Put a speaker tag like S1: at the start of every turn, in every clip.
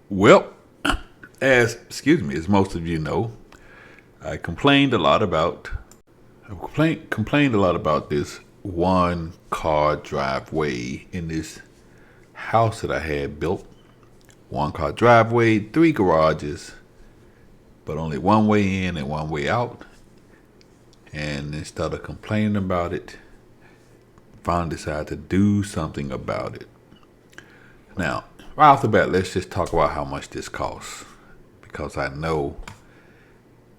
S1: Well, as most of you know, I complained a lot about complained a lot about this one car driveway in this house that I had built. One car driveway, three garages, but only one way in and one way out. And instead of complaining about it, finally decided to do something about it. Now, right off the bat, let's just talk about how much this costs. Because I know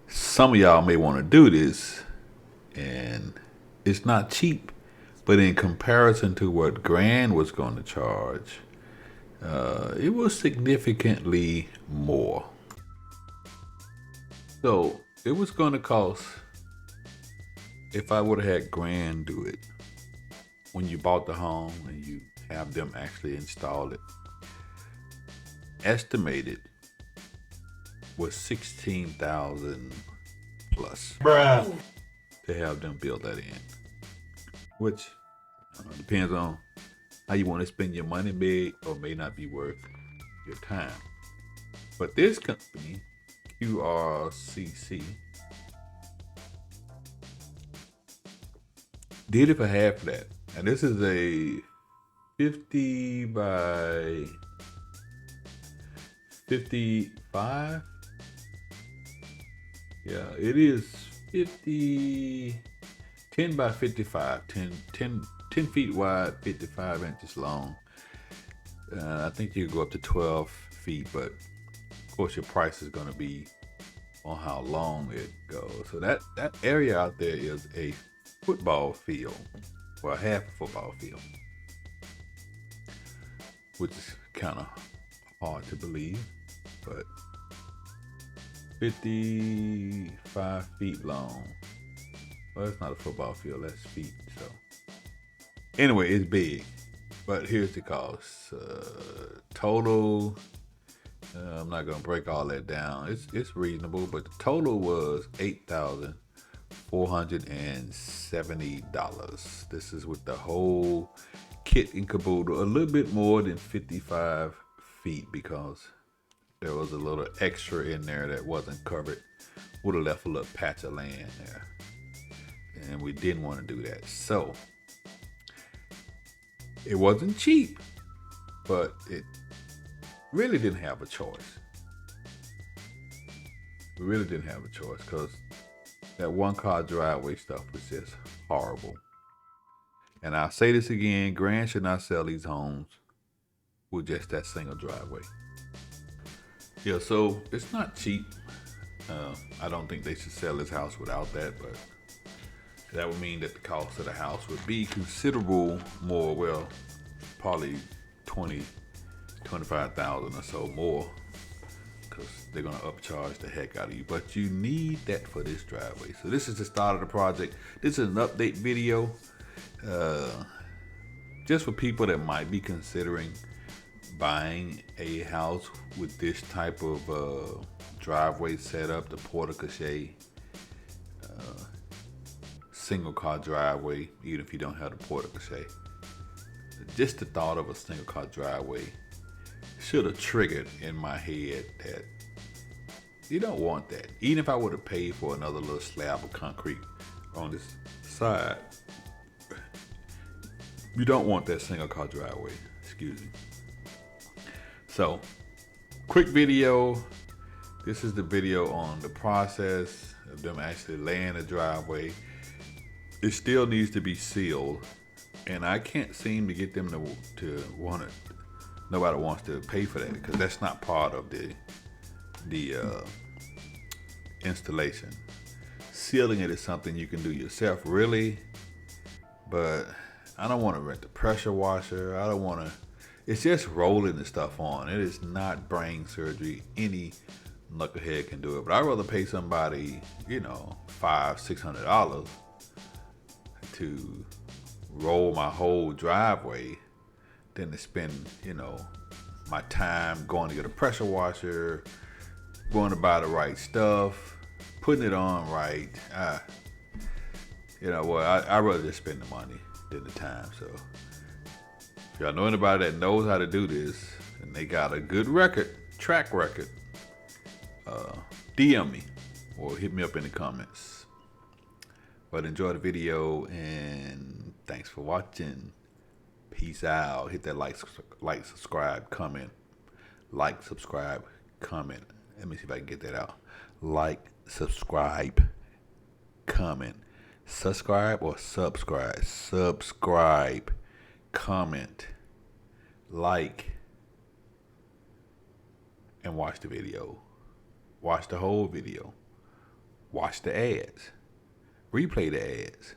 S1: some of y'all may want to do this, and it's not cheap. But in comparison to what Grand was going to charge, it was significantly more. So it was going to cost, if I would have had Grand do it, when you bought the home and you have them actually install it, estimated was 16,000 plus.
S2: Bruh.
S1: To have them build that in, which depends on how you want to spend your money, big or may not be worth your time. But this company, QRCC, did it for half of that. And this is a 50 by 55. Yeah, it is 10 by 55, 10 feet wide, 55 inches long. I think you can go up to 12 feet, but of course your price is going to be on how long it goes. So that area out there is a football field, well, half a football field, which is kind of hard to believe, but 55 feet long. Well, it's not a football field, that's feet. So anyway, it's big. But here's the cost. Total, I'm not gonna break all that down. It's reasonable, but the total was $8,470. This is with the whole kit and caboodle. A little bit more than 55 feet because there was a little extra in there that wasn't covered. Would have left a little patch of land there. And we didn't want to do that. So, it wasn't cheap, but it really didn't have a choice. We really didn't have a choice because that one car driveway stuff was just horrible. And I'll say this again, Grand should not sell these homes with just that single driveway. Yeah, so it's not cheap. I don't think they should sell this house without that, but that would mean that the cost of the house would be considerable more. Well, probably 25,000 or so more, because they're gonna upcharge the heck out of you. But you need that for this driveway. So this is the start of the project. This is an update video, just for people that might be considering buying a house with this type of driveway setup, the porte-cochere, single car driveway, even if you don't have the porte-cochere. Just the thought of a single car driveway should have triggered in my head that you don't want that. Even if I would have paid for another little slab of concrete on this side, you don't want that single car driveway. Excuse me. So, quick video. This is the video on the process of them actually laying the driveway. It still needs to be sealed, and I can't seem to get them to want it. Nobody wants to pay for that because that's not part of the installation. Sealing it is something you can do yourself, really, but I don't want to rent the pressure washer. I don't want to. It's just rolling the stuff on. It is not brain surgery. Any knucklehead can do it, but I'd rather pay somebody, $500-600 to roll my whole driveway than to spend, my time going to get a pressure washer, going to buy the right stuff, putting it on right. I'd rather just spend the money than the time. So if y'all know anybody that knows how to do this and they got a good record, track record, DM me or hit me up in the comments. But enjoy the video and thanks for watching. Peace out. Hit that like, subscribe, comment. Like, subscribe, comment. Let me see if I can get that out. Like, subscribe, comment. Subscribe or subscribe? Subscribe, comment, like, and watch the video. Watch the whole video. Watch the ads. Replay the ads.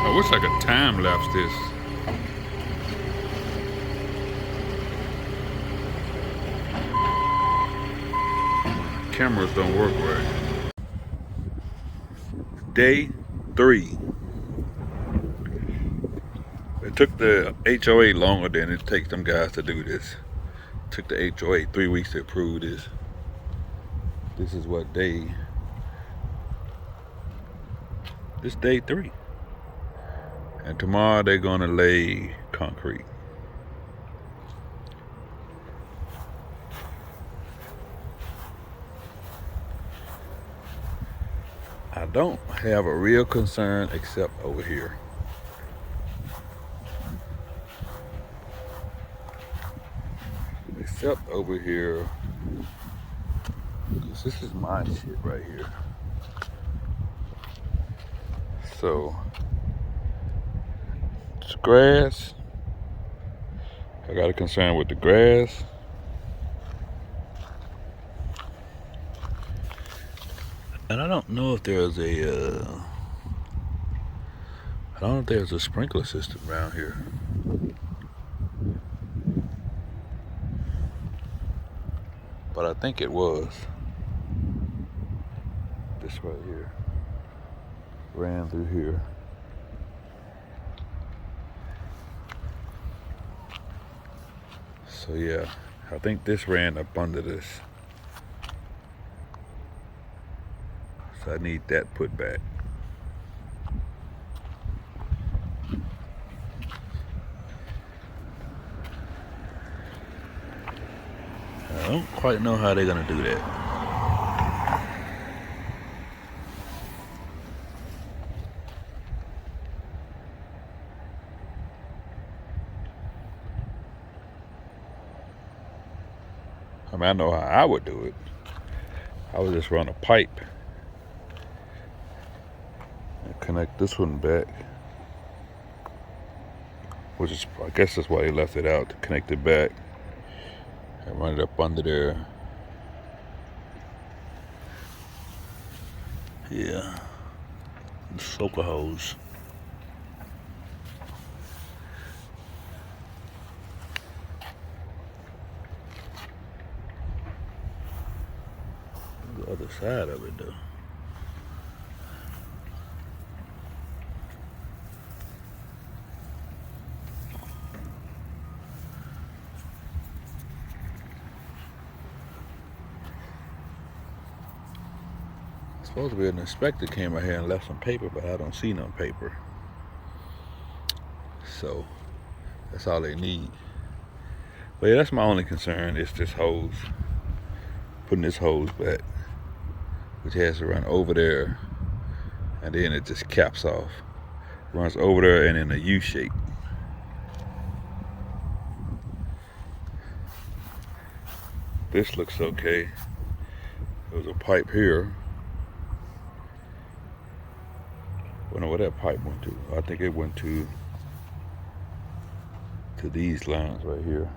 S1: I wish I could time lapse this. Cameras don't work right. Day 3. It took the HOA longer than it takes them guys to do this. It took the HOA 3 weeks to approve this. This is what day. This day 3. And tomorrow they're gonna lay concrete. I don't have a real concern except over here. Except over here. Because this is my shit right here. So it's grass. I got a concern with the grass. And I don't know if there's a sprinkler system around here. But I think it was. This right here. Ran through here. So yeah, I think this ran up under this. So I need that put back. I don't quite know how they're gonna do that. I mean, I know how I would do it. I would just run a pipe and connect this one back. Which is, I guess that's why they left it out, to connect it back. And run it up under there. Yeah. The soaker hose. The other side of it though. Supposed to be an inspector came out here and left some paper, but I don't see no paper. So that's all they need. But yeah, that's my only concern is this hose. Putting this hose back, which has to run over there, and then it just caps off. Runs over there and in a U shape. This looks okay. There's a pipe here. I don't know where that pipe went to. I think it went to these lines right here.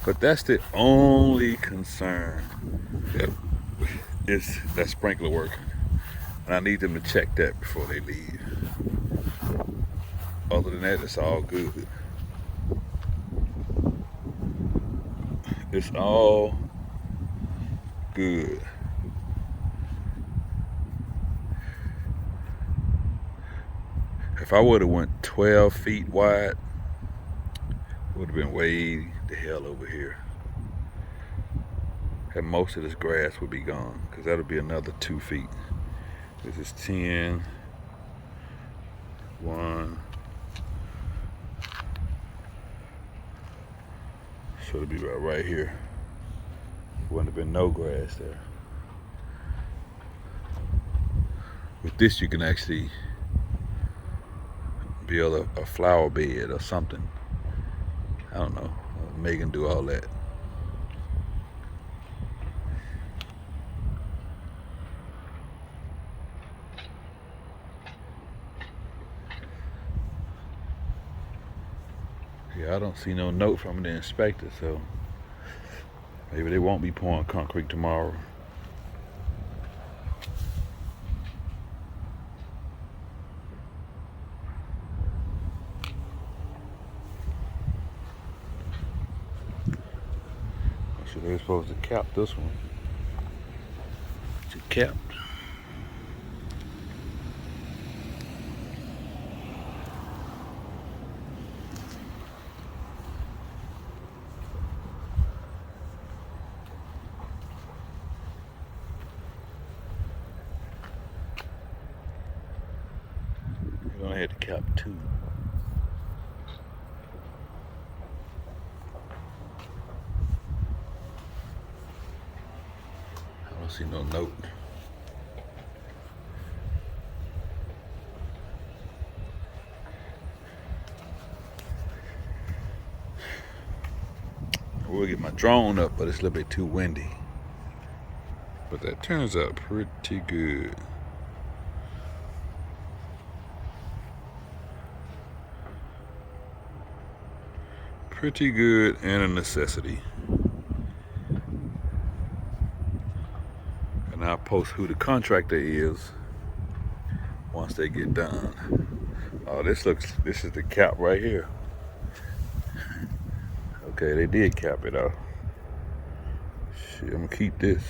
S1: But that's the only concern is that sprinkler working. And I need them to check that before they leave. Other than that, it's all good. It's all good. If I would have went 12 feet wide, it would have been way the hell over here. And most of this grass would be gone, because that'll be another 2 feet. This is 10, 1. So it'll be right here. Wouldn't have been no grass there. With this, you can actually build a flower bed or something. I don't know. Megan do all that. Yeah, I don't see no note from the inspector, so maybe they won't be pouring concrete tomorrow. So they're supposed to cap this one. It's capped. You only had to cap 2. I don't see no note. We'll get my drone up, but it's a little bit too windy. But that turns out pretty good. Pretty good and a necessity. And I'll post who the contractor is once they get done. Oh, this is the cap right here. Okay, they did cap it off. Shit, I'm gonna keep this.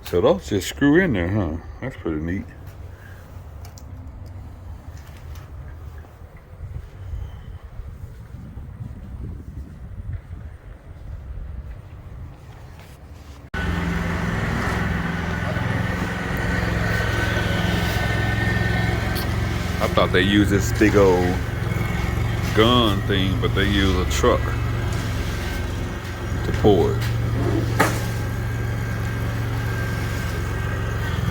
S1: So those just screw in there, huh? That's pretty neat. I thought they used this big old gun thing, but they use a truck to pour it.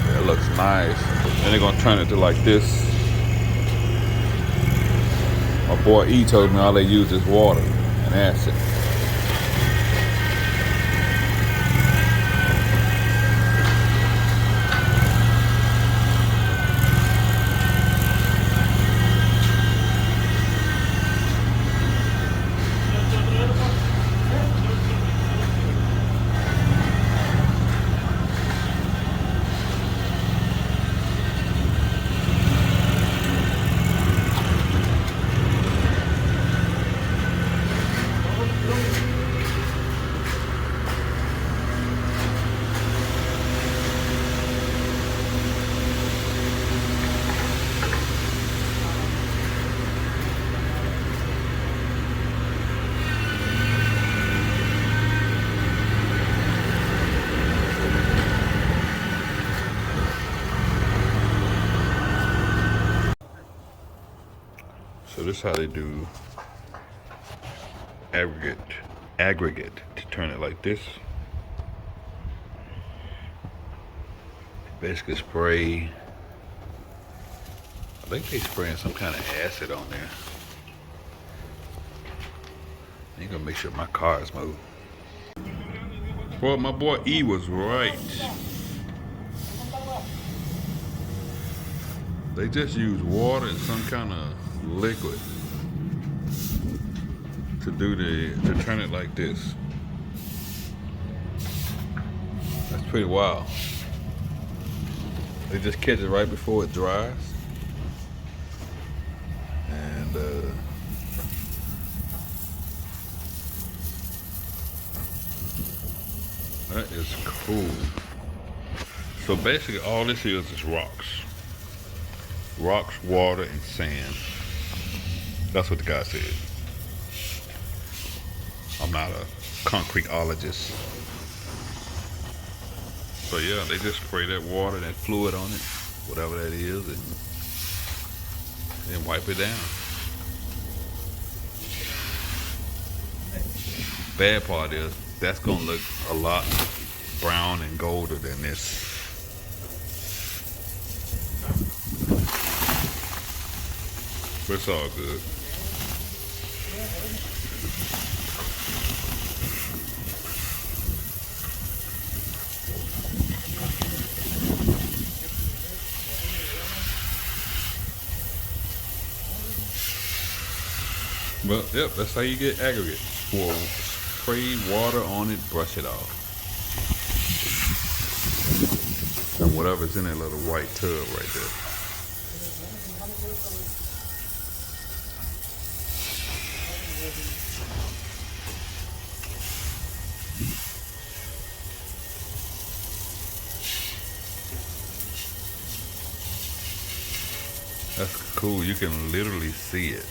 S1: That looks nice. Then they're gonna turn it to like this. My boy E told me all they use is water and acid. So this is how they do aggregate to turn it like this. Basically spray, I think they spraying some kind of acid on there. Ain't gonna make sure my car is moving. Well, my boy E was right. They just use water and some kind of liquid to turn it like this. That's pretty wild. They just catch it right before it dries. And That is cool. So basically all this is rocks. Rocks, water, and sand. That's what the guy said. I'm not a concreteologist. So yeah, they just spray that water, that fluid on it, whatever that is, and wipe it down. Bad part is that's gonna look a lot brown and golder than this. But it's all good. Well, yep, that's how you get aggregate. Pour spray water on it, brush it off. And whatever's in that little white tub right there. That's cool. You can literally see it.